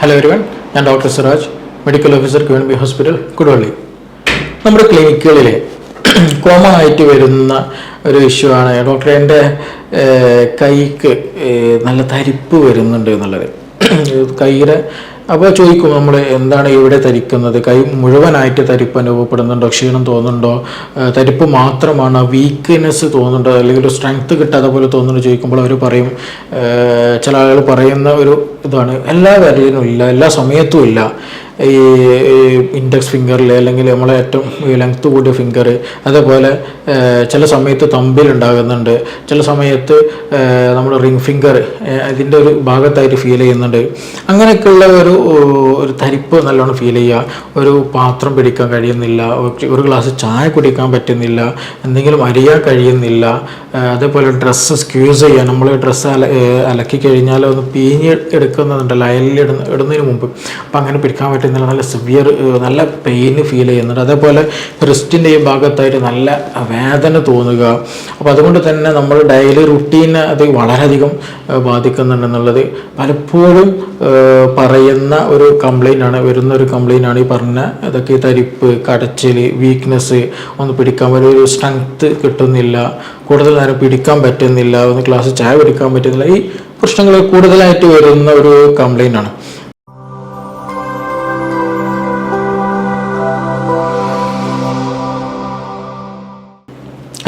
Hello everyone, ഞാൻ doctor Siraj, medical officer QNB hospital, Koduvally. നമ്മുടെ ക്ലിനിക്കുകളിൽ common ആയിട്ട് വരുന്ന ഒരു ഇഷ്യൂ ആണ് ഡോക്ടറെ എൻ്റെ കൈക്ക് നല്ല തരിപ്പ് വരുന്നുണ്ട് എന്നുള്ളത്. കൈയുടെ അപ്പോൾ ചോദിക്കും നമ്മൾ എന്താണ് ഇവിടെ തരിക്കുന്നത്, കൈ മുഴുവനായിട്ട് തരിപ്പ് അനുഭവപ്പെടുന്നുണ്ടോ, ക്ഷീണം തോന്നുന്നുണ്ടോ, തരിപ്പ് മാത്രമാണ്, വീക്ക്നെസ് തോന്നുന്നുണ്ടോ, അല്ലെങ്കിൽ ഒരു സ്ട്രെങ്ത് കിട്ടാതെ പോലെ തോന്നുന്നുണ്ടോ ചോദിക്കുമ്പോൾ അവർ പറയും, ചില ആളുകൾ പറയുന്ന ഒരു ഇതാണ് എല്ലാ വിരലിനും ഇല്ല, എല്ലാ സമയത്തും ഇല്ല. ഈ ഇൻഡെക്സ് ഫിംഗറിൽ അല്ലെങ്കിൽ നമ്മളെ ഏറ്റവും ലെങ്ത്ത് കൂടിയ ഫിംഗർ, അതേപോലെ ചില സമയത്ത് തമ്പിലുണ്ടാകുന്നുണ്ട്, ചില സമയത്ത് നമ്മൾ റിംഗ് ഫിംഗർ ഇതിൻ്റെ ഒരു ഭാഗത്തായിട്ട് ഫീൽ ചെയ്യുന്നുണ്ട്. അങ്ങനെയൊക്കെയുള്ള ഒരു തരിപ്പ് നല്ലോണം ഫീൽ ചെയ്യുക, ഒരു പാത്രം പിടിക്കാൻ കഴിയുന്നില്ല, ഒരു ഗ്ലാസ് ചായ കുടിക്കാൻ പറ്റുന്നില്ല, എന്തെങ്കിലും അരിയാൻ കഴിയുന്നില്ല, അതേപോലെ ഡ്രസ്സ് സ്ക്യൂസ് ചെയ്യാൻ, നമ്മൾ ഡ്രസ്സ് അലക്കി കഴിഞ്ഞാൽ ഒന്ന് പീഞ്ഞ് എടുക്കുന്നുണ്ടല്ലോ അയലിൽ ഇടുന്നതിന് മുമ്പ്, അപ്പം അങ്ങനെ പിടിക്കാൻ പറ്റുന്നില്ല, നല്ല സിവിയർ നല്ല പെയിന് ഫീൽ ചെയ്യുന്നുണ്ട്. അതേപോലെ റിസ്റ്റിൻ്റെ ഈ ഭാഗത്തായിട്ട് നല്ല വേദന തോന്നുക. അപ്പോൾ അതുകൊണ്ട് തന്നെ നമ്മൾ ഡെയിലി റുട്ടീനെ അത് വളരെയധികം ബാധിക്കുന്നുണ്ടെന്നുള്ളത് പലപ്പോഴും പറയുന്ന ഒരു കംപ്ലൈൻ്റാണ്, വരുന്ന ഒരു കംപ്ലൈൻ്റാണ് ഈ പറഞ്ഞ ഇതൊക്കെ. തരിപ്പ്, കടച്ചിൽ, വീക്ക്നെസ്, ഒന്ന് പിടിക്കാൻ ഒരു സ്ട്രെങ്ത്ത് കിട്ടുന്നില്ല, കൂടുതൽ നേരം പിടിക്കാൻ പറ്റുന്നില്ല, ഒന്ന് ഗ്ലാസ് ചായ പിടിക്കാൻ പറ്റുന്നില്ല, ഈ പ്രശ്നങ്ങൾ കൂടുതലായിട്ട് വരുന്ന ഒരു കംപ്ലൈൻ്റാണ്.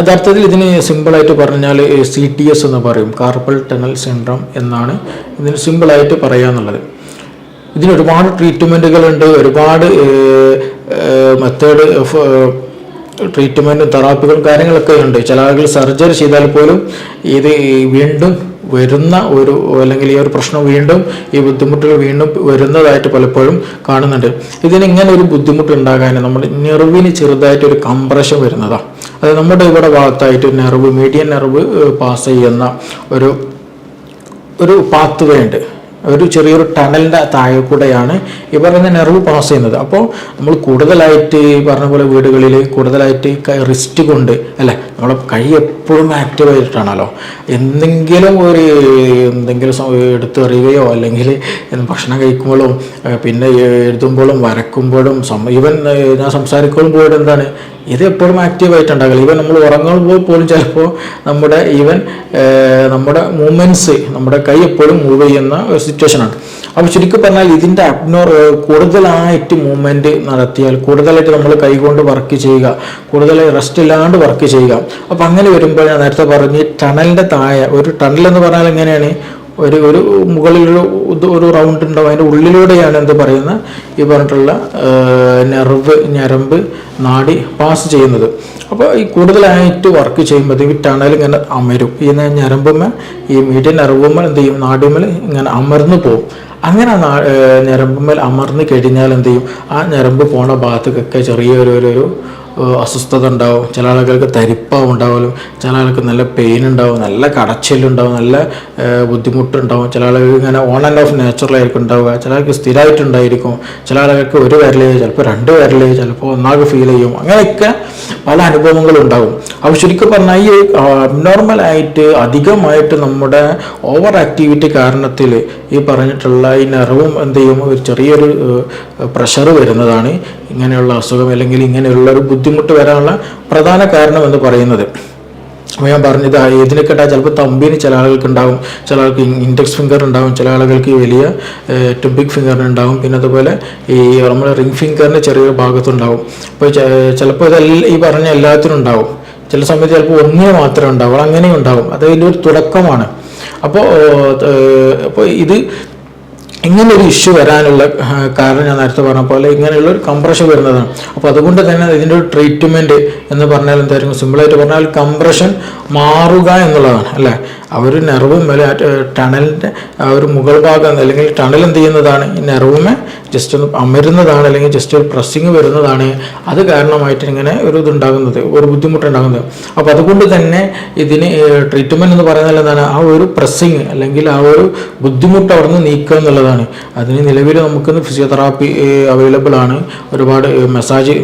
യഥാർത്ഥത്തിൽ ഇതിന് സിമ്പിളായിട്ട് പറഞ്ഞാൽ CTS എന്ന് പറയും, കാർപ്പൽ ടണൽ സിൻഡ്രോം എന്നാണ് ഇതിന് സിമ്പിളായിട്ട് പറയാന്നുള്ളത്. ഇതിന് ഒരുപാട് ട്രീറ്റ്മെൻറ്റുകളുണ്ട്, ഒരുപാട് മെത്തേഡ് ഓഫ് ട്രീറ്റ്മെൻറ്റും തെറാപ്പികളും കാര്യങ്ങളൊക്കെ ഉണ്ട്. ചില ആളുകൾ സർജറി ചെയ്താൽ പോലും ഇത് വീണ്ടും വരുന്ന ഒരു, അല്ലെങ്കിൽ ഈ ഒരു പ്രശ്നം വീണ്ടും, ഈ ബുദ്ധിമുട്ടുകൾ വീണ്ടും വരുന്നതായിട്ട് പലപ്പോഴും കാണുന്നുണ്ട്. ഇതിനിങ്ങനെ ഒരു ബുദ്ധിമുട്ട് ഉണ്ടാകാൻ നമ്മുടെ നെർവിന് ചെറുതായിട്ടൊരു കംപ്രഷൻ വരുന്നതാണ്. അത് നമ്മുടെ ഇവിടെ ഭാഗത്തായിട്ട് നെർവ്, മീഡിയൻ നെർവ് പാസ് ചെയ്യുന്ന ഒരു പാത്ത് വേ ഉണ്ട്, ഒരു ചെറിയൊരു ടണലിൻ്റെ താഴെ കൂടെയാണ് ഈ പറയുന്ന നെർവ് പാസ് ചെയ്യുന്നത്. അപ്പോൾ നമ്മൾ കൂടുതലായിട്ട് ഈ പറഞ്ഞ പോലെ വീടുകളിൽ കൂടുതലായിട്ട് റിസ്റ്റ് കൊണ്ട് അല്ലേ, നമ്മളെ കൈ എപ്പോഴും ആക്റ്റീവായിട്ടാണല്ലോ, എന്തെങ്കിലും എടുത്തെറിയുകയോ അല്ലെങ്കിൽ ഭക്ഷണം കഴിക്കുമ്പോഴും പിന്നെ എഴുതുമ്പോഴും വരക്കുമ്പോഴും ഈവൻ ഞാൻ സംസാരിക്കുമ്പോഴും എന്താണ് ഇത് എപ്പോഴും ആക്റ്റീവായിട്ടുണ്ടാകില്ല. ഈവൻ നമ്മൾ ഉറങ്ങുമ്പോൾ പോലും ചിലപ്പോൾ നമ്മുടെ മൂവ്മെൻറ്റ്സ്, നമ്മുടെ കൈ എപ്പോഴും മൂവ് ചെയ്യുന്ന ഒരു സിറ്റുവേഷനാണ്. അപ്പോൾ ശരിക്കും പറഞ്ഞാൽ ഇതിൻ്റെ കൂടുതലായിട്ട് മൂവ്മെൻറ്റ് നടത്തിയാൽ, കൂടുതലായിട്ട് നമ്മൾ കൈകൊണ്ട് വർക്ക് ചെയ്യുക, കൂടുതലായി റെസ്റ്റ് ഇല്ലാണ്ട് വർക്ക് ചെയ്യുക. അപ്പോൾ അങ്ങനെ വരുമ്പോൾ ഞാൻ നേരത്തെ പറഞ്ഞ് ടണലിൻ്റെ താഴെ, ഒരു ടണൽ എന്ന് പറഞ്ഞാൽ എങ്ങനെയാണ്, ഒരു മുകളിലൊരു റൗണ്ട് ഉണ്ടാവും, അതിൻ്റെ ഉള്ളിലൂടെയാണ് എന്ത് പറയുന്ന ഈ പറഞ്ഞിട്ടുള്ള ഞരമ്പ് നാഡി പാസ് ചെയ്യുന്നത്. അപ്പോൾ ഈ കൂടുതലായിട്ട് വർക്ക് ചെയ്യുമ്പോൾ ഈ ടണൽ ഇങ്ങനെ അമരും, ഈ ഞരമ്പുമ്മ, ഈ മീഡിയൻ നെർവുമ്മൽ എന്ത് ചെയ്യും, നാടിമ്മൽ ഇങ്ങനെ അമർന്നു പോകും. അങ്ങനെ ഞരമ്പുമ്മൽ അമർന്ന് കഴിഞ്ഞാൽ എന്ത് ചെയ്യും, ആ ഞരമ്പ് പോണ ഭാഗത്തേക്കൊക്കെ ചെറിയൊരു അസ്വസ്ഥത ഉണ്ടാവും. ചില ആളുകൾക്ക് തരിപ്പാവും ഉണ്ടാവുമല്ലോ, ചില ആൾക്ക് നല്ല പെയിൻ ഉണ്ടാവും, നല്ല കടച്ചിലുണ്ടാവും, നല്ല ബുദ്ധിമുട്ടുണ്ടാവും. ചില ആളുകൾക്ക് ഇങ്ങനെ ഓൺ ആൻഡ് ഓഫ് നാച്ചുറലായിരിക്കും ഉണ്ടാവുക, ചില ആൾക്ക് സ്ഥിരമായിട്ടുണ്ടായിരിക്കും, ചില ആളുകൾക്ക് ഒരു വിരൽ, ചിലപ്പോൾ 2 വിരൽ, ചിലപ്പോൾ ഒന്നാകെ ഫീൽ ചെയ്യും. അങ്ങനെയൊക്കെ പല അനുഭവങ്ങളും ഉണ്ടാകും. അപ്പോൾ ശരിക്കും പറഞ്ഞാൽ ഈ അബ്നോർമലായിട്ട് അധികമായിട്ട് നമ്മുടെ ഓവർ ആക്ടിവിറ്റി കാരണത്തിൽ ഈ പറഞ്ഞിട്ടുള്ള ഈ നെർവും എന്ത് ചെയ്യും, ഒരു ചെറിയൊരു പ്രഷർ വരുന്നതാണ് ഇങ്ങനെയുള്ള അസുഖം, അല്ലെങ്കിൽ ഇങ്ങനെയുള്ള ഒരു ബുദ്ധിമുട്ട് വരാനുള്ള പ്രധാന കാരണം എന്ന് പറയുന്നത്. അപ്പോൾ ഞാൻ പറഞ്ഞത് ഇതിനൊക്കെ ചിലപ്പോൾ തമ്പിന് ചില ആളുകൾക്ക് ഉണ്ടാകും, ചില ആൾക്ക് ഇൻഡെക്സ് ഫിംഗർ ഉണ്ടാകും, ചില ആളുകൾക്ക് വലിയ ഏറ്റവും ബിഗ് ഫിംഗറിന് ഉണ്ടാകും, പിന്നെ അതുപോലെ ഈ നമ്മുടെ റിംഗ് ഫിംഗറിന് ചെറിയൊരു ഭാഗത്തുണ്ടാകും. അപ്പോൾ ചിലപ്പോൾ ഇതെല്ലാം ഈ പറഞ്ഞ എല്ലാത്തിനും ഉണ്ടാകും, ചില സമയത്ത് ചിലപ്പോൾ ഒന്നിന് മാത്രമേ ഉണ്ടാവും, അങ്ങനെയും ഉണ്ടാകും. അത് അതിൻ്റെ ഒരു തുടക്കമാണ്. അപ്പോൾ ഇത് ഇങ്ങനൊരു ഇഷ്യൂ വരാനുള്ള കാരണം ഞാൻ നേരത്തെ പറഞ്ഞ പോലെ ഇങ്ങനെയുള്ള ഒരു കംപ്രഷൻ വരുന്നതാണ്. അപ്പോൾ അതുകൊണ്ട് തന്നെ ഇതിൻ്റെ ഒരു ട്രീറ്റ്മെൻറ്റ് എന്ന് പറഞ്ഞാൽ എന്തായിരിക്കും, സിമ്പിളായിട്ട് പറഞ്ഞാൽ കംപ്രഷൻ മാറുക എന്നുള്ളതാണ് അല്ലേ. അവർ നെർവും മേലെ ടണലിൻ്റെ ആ ഒരു മുകൾ ഭാഗം, അല്ലെങ്കിൽ ടണൽ എന്ത് ചെയ്യുന്നതാണ്, ഈ നെർവുമേ ജസ്റ്റ് ഒന്ന് അമരുന്നതാണ്, അല്ലെങ്കിൽ ജസ്റ്റ് ഒരു പ്രസ്സിങ് വരുന്നതാണ്. അത് കാരണമായിട്ട് ഇങ്ങനെ ഒരു ഇതുണ്ടാകുന്നത്, ഒരു ബുദ്ധിമുട്ടുണ്ടാകുന്നത്. അപ്പോൾ അതുകൊണ്ട് തന്നെ ഇതിന് ട്രീറ്റ്മെൻറ്റ് എന്ന് പറയുന്നത് എന്താണ്, ആ ഒരു പ്രസ്സിങ് അല്ലെങ്കിൽ ആ ഒരു ബുദ്ധിമുട്ട് അവിടെ നിന്ന് നീക്കുക എന്നുള്ളതാണ്. അതിന് നിലവിൽ നമുക്ക് ഫിസിയോതെറാപ്പി അവൈലബിൾ ആണ്, ഒരുപാട് മസാജ്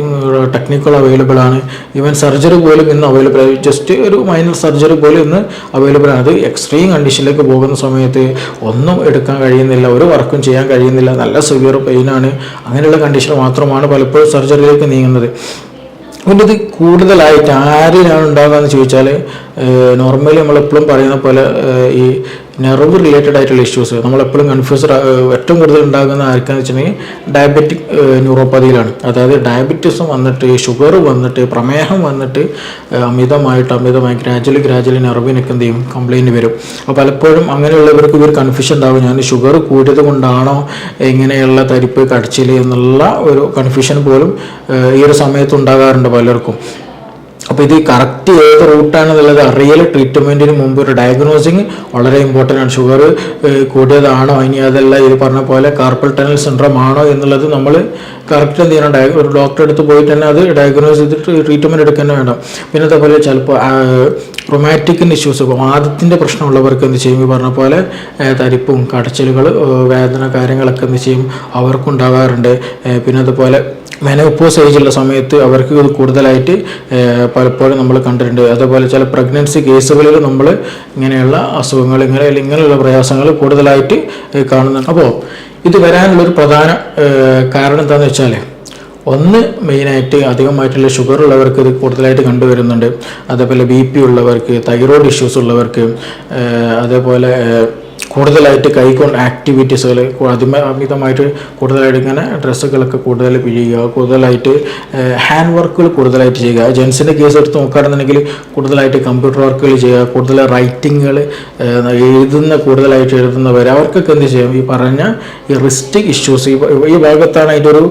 ടെക്നിക്കുകൾ അവൈലബിൾ ആണ്, ഈവൻ സർജറി പോലും ഇന്ന് അവൈലബിൾ ആണ്. ജസ്റ്റ് ഒരു മൈനർ സർജറി പോലും ഇന്ന് അവൈലബിൾ ആണ്. അത് എക്സ്ട്രീം കണ്ടീഷനിലേക്ക് പോകുന്ന സമയത്ത് ഒന്നും എടുക്കാൻ കഴിയുന്നില്ല, ഒരു വർക്കും ചെയ്യാൻ കഴിയുന്നില്ല, നല്ല സിവിയർ പെയിനാണ്. അങ്ങനെയുള്ള കണ്ടീഷൻ മാത്രമാണ് പലപ്പോഴും സർജറിയിലേക്ക് നീങ്ങുന്നത്. പിന്നെ ഇത് കൂടുതലായിട്ട് ആരിലാണ് ഉണ്ടാകുക എന്ന് ചോദിച്ചാൽ, നോർമലി നമ്മളെപ്പോഴും പറയുന്ന പോലെ ഈ നെർവ് റിലേറ്റഡ് ആയിട്ടുള്ള ഇഷ്യൂസ് നമ്മളെപ്പോഴും കൺഫ്യൂസ്ഡ് ഏറ്റവും കൂടുതൽ ഉണ്ടാകുന്ന ആർക്കാന്ന് വെച്ചിട്ടുണ്ടെങ്കിൽ ഡയബറ്റിക് ന്യൂറോപ്പതിയിലാണ്. അതായത് ഡയബറ്റീസും വന്നിട്ട്, ഷുഗർ വന്നിട്ട്, പ്രമേഹം വന്നിട്ട് അമിതമായി ഗ്രാജുവലി നെർവിനൊക്കെ എന്ത് ചെയ്യും, കംപ്ലൈൻറ്റ് വരും. അപ്പോൾ പലപ്പോഴും അങ്ങനെയുള്ളവർക്ക് ഇവർ കൺഫ്യൂഷൻ ഉണ്ടാകും, ഞാൻ ഷുഗർ കൂടിയത് കൊണ്ടാണോ ഇങ്ങനെയുള്ള തരിപ്പ് കടച്ചിൽ എന്നുള്ള ഒരു കൺഫ്യൂഷൻ പോലും ഈ ഒരു സമയത്ത് ഉണ്ടാകാറുണ്ട് പലർക്കും. അപ്പോൾ ഇത് കറക്റ്റ് ഏത് റൂട്ടാണെന്നുള്ളത് അറിയൽ ട്രീറ്റ്മെൻറ്റിന് മുമ്പ് ഒരു ഡയഗ്നോസിങ് വളരെ ഇമ്പോർട്ടൻ്റ് ആണ്. ഷുഗർ കൂടിയതാണോ, ഇനി അതല്ല ഇത് പറഞ്ഞ പോലെ കാർപ്പൽ ടണൽ സിൻഡ്രോം ആണോ എന്നുള്ളത് നമ്മൾ കറക്റ്റ് എന്ത് ചെയ്യണം, ഒരു ഡോക്ടറെ അടുത്ത് പോയിട്ട് തന്നെ അത് ഡയഗ്നോസ് ചെയ്തിട്ട് ട്രീറ്റ്മെൻറ്റ് എടുക്കാൻ വേണം. പിന്നെ അതേപോലെ ചിലപ്പോൾ റൊമാറ്റിക്കിൻ്റെ ഇഷ്യൂസ്, വാദത്തിൻ്റെ പ്രശ്നമുള്ളവർക്ക് എന്ത് ചെയ്യും, ഈ പറഞ്ഞ പോലെ തരിപ്പും കടച്ചിലുകൾ വേദന കാര്യങ്ങളൊക്കെ എന്ത് ചെയ്യും അവർക്കുണ്ടാകാറുണ്ട്. പിന്നെ അതുപോലെ മെനോപോസ് ഏജുള്ള സമയത്ത് അവർക്ക് ഇത് കൂടുതലായിട്ട് പലപ്പോഴും നമ്മൾ കണ്ടിട്ടുണ്ട്. അതേപോലെ ചില പ്രഗ്നൻസി കേസുകളിൽ നമ്മൾ ഇങ്ങനെയുള്ള അസുഖങ്ങൾ ഇങ്ങനെയുള്ള പ്രയാസങ്ങൾ കൂടുതലായിട്ട് കാണുന്നുണ്ട്. അപ്പോൾ ഇത് വരാനുള്ളൊരു പ്രധാന കാരണം എന്താണെന്ന് വെച്ചാൽ, ഒന്ന് മെയിനായിട്ട് അധികമായിട്ടുള്ള ഷുഗർ ഉള്ളവർക്ക് ഇത് കൂടുതലായിട്ട് കണ്ടുവരുന്നുണ്ട്. അതേപോലെ BP ഉള്ളവർക്ക്, തൈറോയ്ഡ് ഇഷ്യൂസ് ഉള്ളവർക്ക്, അതേപോലെ കൂടുതലായിട്ട് കൈകൊണ്ട് ആക്ടിവിറ്റീസുകൾ അമിതമായിട്ട് കൂടുതലായിട്ട് ഇങ്ങനെ ഡ്രസ്സുകളൊക്കെ കൂടുതൽ പിഴിയുക, കൂടുതലായിട്ട് ഹാൻഡ് വർക്കുകൾ കൂടുതലായിട്ട് ചെയ്യുക. ജെൻസിൻ്റെ കേസ് എടുത്ത് നോക്കുകയാണെന്നുണ്ടെങ്കിൽ കൂടുതലായിട്ട് കമ്പ്യൂട്ടർ വർക്കുകൾ ചെയ്യുക, കൂടുതൽ റൈറ്റിങ്ങുകൾ കൂടുതലായിട്ട് എഴുതുന്നവർ, അവർക്കൊക്കെ എന്ത് ചെയ്യും, ഈ പറഞ്ഞ ഈ റിസ്റ്റ് ഇഷ്യൂസ് ഈ ഭാഗത്താണ് അതിൻ്റെ ഒരു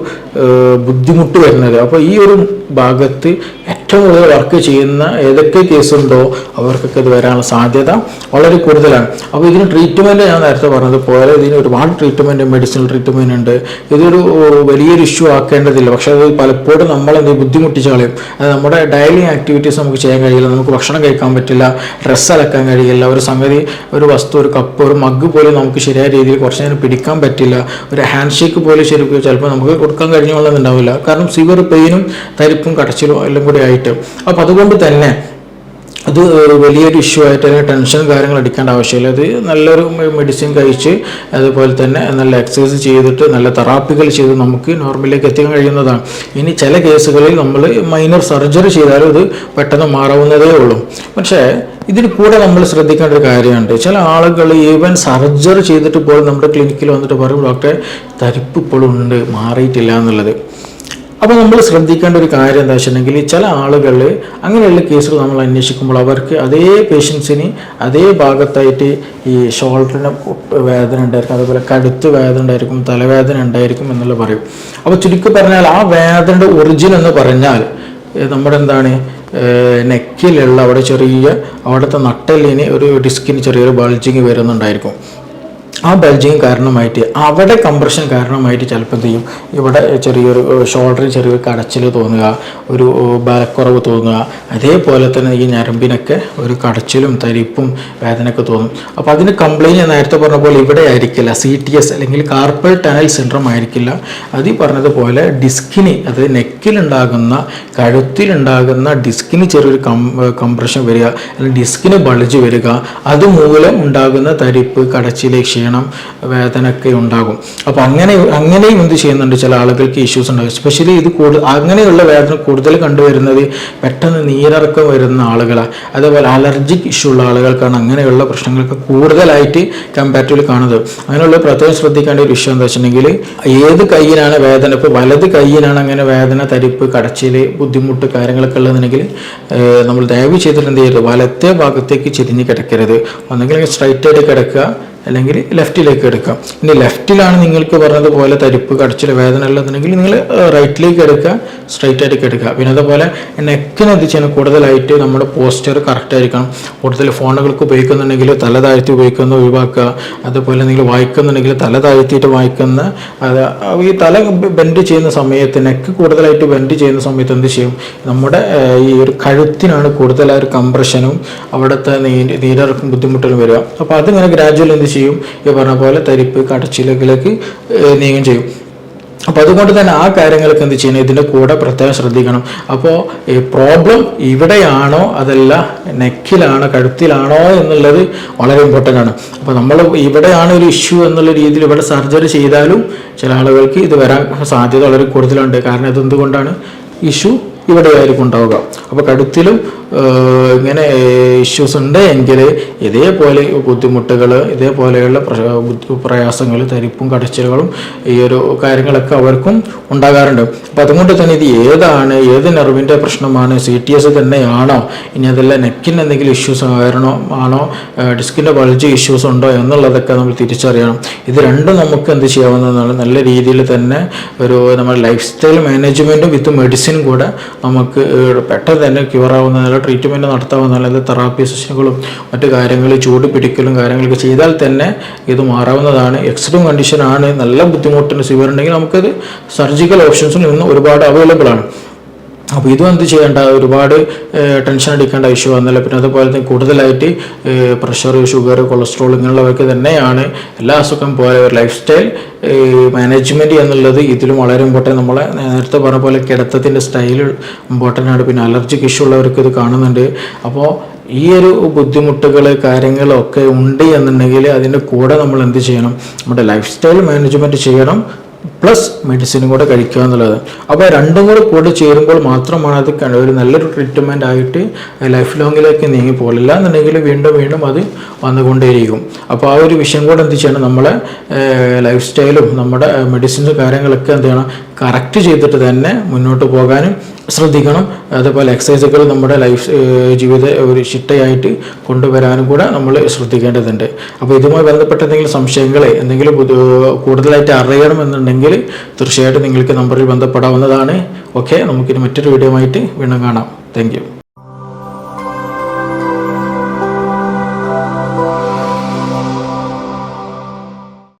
ബുദ്ധിമുട്ട് വരുന്നത്. അപ്പോൾ ഈ ഒരു ഭാഗത്ത് ഏറ്റവും കൂടുതൽ വർക്ക് ചെയ്യുന്ന ഏതൊക്കെ കേസുണ്ടോ അവർക്കൊക്കെ ഇത് വരാനുള്ള സാധ്യത വളരെ കൂടുതലാണ്. അപ്പോൾ ഇതിന് ട്രീറ്റ്മെൻറ്റ് ഞാൻ നേരത്തെ പറഞ്ഞതുപോലെ ഇതിന് ഒരുപാട് ട്രീറ്റ്മെൻറ്റ്, മെഡിസിനൽ ട്രീറ്റ്മെൻറ്റ് ഉണ്ട്. ഇതൊരു വലിയൊരു ഇഷ്യൂ ആക്കേണ്ടതില്ല. പക്ഷേ അത് പലപ്പോഴും നമ്മളെന്ത് ബുദ്ധിമുട്ടിച്ച് കളയും. അത് നമ്മുടെ ഡെയിലി ആക്ടിവിറ്റീസ് നമുക്ക് ചെയ്യാൻ കഴിയില്ല, നമുക്ക് ഭക്ഷണം കഴിക്കാൻ പറ്റില്ല, ഡ്രസ്സ് അലക്കാൻ കഴിയില്ല, ഒരു സംഗതി, ഒരു വസ്തു, ഒരു കപ്പ്, ഒരു മഗ് പോലും നമുക്ക് ശരിയായ രീതിയിൽ കുറച്ച് നേരം പിടിക്കാൻ പറ്റില്ല, ഒരു ഹാൻഡ് ഷേക്ക് പോലും ശരിക്കും ചിലപ്പോൾ നമുക്ക് കൊടുക്കാൻ കഴിഞ്ഞോളന്നുണ്ടാവില്ല. കാരണം സിവിയർ പെയിനും തരിപ്പും കടച്ചിലും എല്ലാം കൂടി ആയിട്ട്. അപ്പോൾ അതുകൊണ്ട് തന്നെ അത് വലിയൊരു ഇഷ്യൂ ആയിട്ട് അതിന് ടെൻഷൻ കാര്യങ്ങൾ അടിക്കേണ്ട ആവശ്യമില്ല. അത് നല്ലൊരു മെഡിസിൻ കഴിച്ച് അതുപോലെ തന്നെ നല്ല എക്സസൈസ് ചെയ്തിട്ട് നല്ല തെറാപ്പികൾ ചെയ്ത് നമുക്ക് നോർമലിലേക്ക് എത്തിക്കാൻ കഴിയുന്നതാണ്. ഇനി ചില കേസുകളിൽ നമ്മൾ മൈനർ സർജറി ചെയ്താലും ഇത് പെട്ടെന്ന് മാറാവുന്നതേ ഉള്ളൂ. പക്ഷേ ഇതിന് കൂടെ നമ്മൾ ശ്രദ്ധിക്കേണ്ട ഒരു കാര്യമുണ്ട്. ചില ആളുകൾ ഈവൻ സർജറി ചെയ്തിട്ട് പോലും നമ്മുടെ ക്ലിനിക്കിൽ വന്നിട്ട് പറയും, ഡോക്ടറെ തരിപ്പ് ഇപ്പോഴും ഉണ്ട്, മാറിയിട്ടില്ല എന്നുള്ളത്. അപ്പോൾ നമ്മൾ ശ്രദ്ധിക്കേണ്ട ഒരു കാര്യം എന്താ വെച്ചിട്ടുണ്ടെങ്കിൽ, ചില ആളുകൾ അങ്ങനെയുള്ള കേസുകൾ നമ്മൾ അന്വേഷിക്കുമ്പോൾ അവർക്ക് അതേ പേഷ്യൻസിന് അതേ ഭാഗത്തായിട്ട് ഈ ഷോൾഡറിന് വേദന ഉണ്ടായിരിക്കും, അതുപോലെ കഴുത്ത് വേദന ഉണ്ടായിരിക്കും, തലവേദന ഉണ്ടായിരിക്കും എന്നുള്ള പറയും. അപ്പോൾ ചുരുക്കി പറഞ്ഞാൽ ആ വേദനയുടെ ഒറിജിൻ എന്ന് പറഞ്ഞാൽ നമ്മുടെ എന്താണ്, നെക്കിലുള്ള അവിടുത്തെ നട്ടെല്ലിന് ഒരു ഡിസ്കിന് ചെറിയൊരു ബൾജിങ് വരുന്നുണ്ടായിരിക്കും. ആ ബൾജിങ് കാരണമായിട്ട് അവിടെ കംപ്രഷൻ കാരണമായിട്ട് ചിലപ്പോൾ എന്ത് ചെയ്യും, ഇവിടെ ചെറിയൊരു ഷോൾഡറിൽ ചെറിയൊരു കടച്ചിൽ തോന്നുക, ഒരു ബലക്കുറവ് തോന്നുക, അതേപോലെ തന്നെ ഈ ഞരമ്പിനൊക്കെ ഒരു കടച്ചിലും തരിപ്പും വേദനയൊക്കെ തോന്നും. അപ്പോൾ അതിന് കംപ്ലൈൻറ്റ് ഞാൻ നേരത്തെ പറഞ്ഞ പോലെ ഇവിടെ ആയിരിക്കില്ല, CTS അല്ലെങ്കിൽ കാർപ്പൽ ടണൽ സിൻഡ്രോം ആയിരിക്കില്ല. അത് ഈ പറഞ്ഞതുപോലെ ഡിസ്കിന്, അതായത് നെക്കിലുണ്ടാകുന്ന, കഴുത്തിലുണ്ടാകുന്ന ഡിസ്കിന് ചെറിയൊരു കംപ്രഷൻ വരിക, അല്ലെങ്കിൽ ഡിസ്കിന് ബൾജ് വരിക, അതുമൂലം ഉണ്ടാകുന്ന തരിപ്പ്, കടച്ചിൽ, ക്ഷീണം, വേദനയൊക്കെ ഉണ്ടാകും. അപ്പോൾ അങ്ങനെയും എന്ത് ചെയ്യുന്നുണ്ട്, ചില ആളുകൾക്ക് ഇഷ്യൂസ് ഉണ്ടാകും. എസ്പെഷ്യലി ഇത് അങ്ങനെയുള്ള വേദന കൂടുതൽ കണ്ടുവരുന്നത് പെട്ടെന്ന് നീരിറക്കം വരുന്ന ആളുകളാണ്. അതേപോലെ അലർജിക് ഇഷ്യൂ ഉള്ള ആളുകൾക്കാണ് അങ്ങനെയുള്ള പ്രശ്നങ്ങൾക്ക് കൂടുതലായിട്ട് കമ്പാരിറ്റീവ്ലി കാണുന്നത്. അങ്ങനെയുള്ള പ്രത്യേകം ശ്രദ്ധിക്കേണ്ട ഒരു വിഷയം എന്താ വെച്ചിട്ടുണ്ടെങ്കിൽ, ഏത് കൈയിനാണ് വേദന, ഇപ്പോൾ വലത് കൈയിനാണ് അങ്ങനെ വേദന, തരിപ്പ്, കടച്ചിൽ, ബുദ്ധിമുട്ട് കാര്യങ്ങളൊക്കെ ഉള്ളതെന്നുണ്ടെങ്കിൽ നമ്മൾ ദയവ് ചെയ്തിട്ട് എന്ത് ചെയ്യരുത്, വലത്തെ ഭാഗത്തേക്ക് ചെരിഞ്ഞ് കിടക്കരുത്. ഒന്നെങ്കിൽ സ്ട്രൈറ്റ് ആയിട്ട് കിടക്കുക, അല്ലെങ്കിൽ ലെഫ്റ്റിലേക്ക് എടുക്കാം. ഇനി ലെഫ്റ്റിലാണ് നിങ്ങൾക്ക് പറഞ്ഞതുപോലെ തരിപ്പ്, കടച്ചിൽ, വേദന ഉള്ളതെന്നുണ്ടെങ്കിൽ നിങ്ങൾ റൈറ്റിലേക്ക് എടുക്കുക, സ്ട്രൈറ്റ് ആയിട്ട് എടുക്കുക. പിന്നെ അതുപോലെ നെക്കിന് എന്ത് ചെയ്യണം, കൂടുതലായിട്ട് നമ്മുടെ പോസ്റ്റർ കറക്റ്റ് ആയിരിക്കണം. കൂടുതൽ ഫോണുകൾക്ക് ഉപയോഗിക്കുന്നുണ്ടെങ്കിൽ തല താഴ്ത്തി ഉപയോഗിക്കുന്ന ഒഴിവാക്കുക. അതുപോലെ നിങ്ങൾ വായിക്കുന്നുണ്ടെങ്കിൽ തല താഴ്ത്തിയിട്ട് വായിക്കുന്ന, ഈ തല ബെൻഡ് ചെയ്യുന്ന സമയത്ത്, നെക്ക് കൂടുതലായിട്ട് ബെൻഡ് ചെയ്യുന്ന സമയത്ത് എന്ത് ചെയ്യും, നമ്മുടെ ഈ ഒരു കഴുത്തിനാണ് കൂടുതലായ ഒരു കംപ്രഷനും അവിടുത്തെ നീരിറക്കും ബുദ്ധിമുട്ടുകളും വരിക. അപ്പോൾ അതിങ്ങനെ ഗ്രാജുവൽ എന്ത് ചെയ്യും, ഈ പറഞ്ഞ പോലെ തരിപ്പ്, കടച്ചിലൊക്കെ നീങ്ങും ചെയ്യും. അപ്പോൾ അതുകൊണ്ട് തന്നെ ആ കാര്യങ്ങൾക്ക് എന്ത് ചെയ്യണം, ഇതിൻ്റെ കൂടെ പ്രത്യേകം ശ്രദ്ധിക്കണം. അപ്പോൾ ഈ പ്രോബ്ലം ഇവിടെയാണോ അതല്ല നെക്കിലാണോ കഴുത്തിലാണോ എന്നുള്ളത് വളരെ ഇമ്പോർട്ടൻ്റ് ആണ്. അപ്പോൾ നമ്മൾ ഇവിടെയാണ് ഒരു ഇഷ്യൂ എന്നുള്ള രീതിയിൽ ഇവിടെ സർജറി ചെയ്താലും ചില ആളുകൾക്ക് ഇത് വരാൻ സാധ്യത വളരെ കൂടുതലുണ്ട്. കാരണം ഇതെന്തുകൊണ്ടാണ്, ഇഷ്യൂ ഇവിടെയായിരിക്കും ഉണ്ടാവുക. അപ്പോൾ കഴുത്തിലും ഇങ്ങനെ ഇഷ്യൂസ് ഉണ്ട് എങ്കിൽ ഇതേപോലെ ബുദ്ധിമുട്ടുകൾ, ഇതേപോലെയുള്ള പ്രയാസങ്ങൾ, തരിപ്പും കടച്ചിലുകളും ഈ ഒരു കാര്യങ്ങളൊക്കെ അവർക്കും ഉണ്ടാകാറുണ്ട്. അപ്പോൾ അതുകൊണ്ട് തന്നെ ഇത് ഏത് നെർവിൻ്റെ പ്രശ്നമാണ്, CTS തന്നെയാണോ, ഇനി അതല്ല നെക്കിന് എന്തെങ്കിലും ഇഷ്യൂസ് ആണോ, ഡിസ്കിൻ്റെ ബൾജ് ഇഷ്യൂസ് ഉണ്ടോ എന്നുള്ളതൊക്കെ നമ്മൾ തിരിച്ചറിയണം. ഇത് രണ്ടും നമുക്ക് എന്ത് ചെയ്യാവുന്നതാണ്, നല്ല രീതിയിൽ തന്നെ നമ്മുടെ ലൈഫ് സ്റ്റൈൽ മാനേജ്മെൻറ്റും വിത്ത് മെഡിസിൻ കൂടെ നമുക്ക് പെട്ടെന്ന് തന്നെ ക്യൂർ ആവുന്ന ട്രീറ്റ്മെൻറ്റ് നടത്താവുന്ന അതായത് തെറാപ്പി സെഷനുകളും മറ്റു കാര്യങ്ങൾ, ചൂട് പിടിക്കലും കാര്യങ്ങളൊക്കെ ചെയ്താൽ തന്നെ ഇത് മാറാവുന്നതാണ്. എക്സ്ട്രീം കണ്ടീഷനാണ്, നല്ല ബുദ്ധിമുട്ടുണ്ട്, സിവിയർ ഉണ്ടെങ്കിൽ നമുക്കത് സർജിക്കൽ ഓപ്ഷൻസും ഇന്ന് ഒരുപാട് അവൈലബിൾ ആണ്. അപ്പോൾ ഇതും എന്ത് ചെയ്യേണ്ട, ഒരുപാട് ടെൻഷൻ അടിക്കേണ്ട ഇഷ്യൂ വന്നില്ല. പിന്നെ അതുപോലെ തന്നെ കൂടുതലായിട്ട് പ്രഷർ, ഷുഗർ, കൊളസ്ട്രോൾ ഇങ്ങനെയുള്ളവർക്ക് തന്നെയാണ് എല്ലാ അസുഖം പോലെ ഒരു ലൈഫ് സ്റ്റൈൽ മാനേജ്മെൻറ്റ് എന്നുള്ളത് ഇതിലും വളരെ ഇമ്പോർട്ടൻ്റ്. നമ്മളെ നേരത്തെ പറഞ്ഞ പോലെ കിടത്തത്തിൻ്റെ സ്റ്റൈൽ ഇമ്പോർട്ടൻ്റ് ആണ്. പിന്നെ അലർജിക് ഇഷ്യൂ ഉള്ളവർക്ക് ഇത് കാണുന്നുണ്ട്. അപ്പോൾ ഈ ഒരു ബുദ്ധിമുട്ടുകൾ കാര്യങ്ങളൊക്കെ ഉണ്ട് എന്നുണ്ടെങ്കിൽ അതിൻ്റെ കൂടെ നമ്മൾ എന്ത് ചെയ്യണം, നമ്മുടെ ലൈഫ് സ്റ്റൈൽ മാനേജ്മെൻറ്റ് ചെയ്യണം, പ്ലസ് മെഡിസിനും കൂടെ കഴിക്കുക എന്നുള്ളത്. അപ്പോൾ രണ്ടും കൂടെ ചേരുമ്പോൾ മാത്രമാണ് അത് ഒരു നല്ലൊരു ട്രീറ്റ്മെൻ്റ് ആയിട്ട് ലൈഫ് ലോങ്ങിലേക്ക് നീങ്ങി പോകില്ല എന്നുണ്ടെങ്കിൽ വീണ്ടും അത് വന്നുകൊണ്ടേയിരിക്കും. അപ്പോൾ ആ ഒരു വിഷയം കൂടെ എന്ത് ചെയ്യണം, നമ്മളെ ലൈഫ് സ്റ്റൈലും നമ്മുടെ മെഡിസിൻസും കാര്യങ്ങളൊക്കെ എന്ത് ചെയ്യണം, കറക്റ്റ് ചെയ്തിട്ട് തന്നെ മുന്നോട്ട് പോകാനും ശ്രദ്ധിക്കണം. അതുപോലെ എക്സസൈസുകൾ നമ്മുടെ ജീവിത ഒരു ചിട്ടയായിട്ട് കൊണ്ടുവരാനും കൂടെ നമ്മൾ ശ്രദ്ധിക്കേണ്ടതുണ്ട്. അപ്പോൾ ഇതുമായി ബന്ധപ്പെട്ട എന്തെങ്കിലും സംശയങ്ങൾ, എന്തെങ്കിലും കൂടുതലായിട്ട് അറിയണമെന്നുണ്ടെങ്കിൽ തീർച്ചയായിട്ടും നിങ്ങൾക്ക് നമ്പറിൽ ബന്ധപ്പെടാവുന്നതാണ്. ഓക്കെ, നമുക്കിനി മറ്റൊരു വീഡിയോ ആയിട്ട് വീണ്ടും കാണാം. Thank you.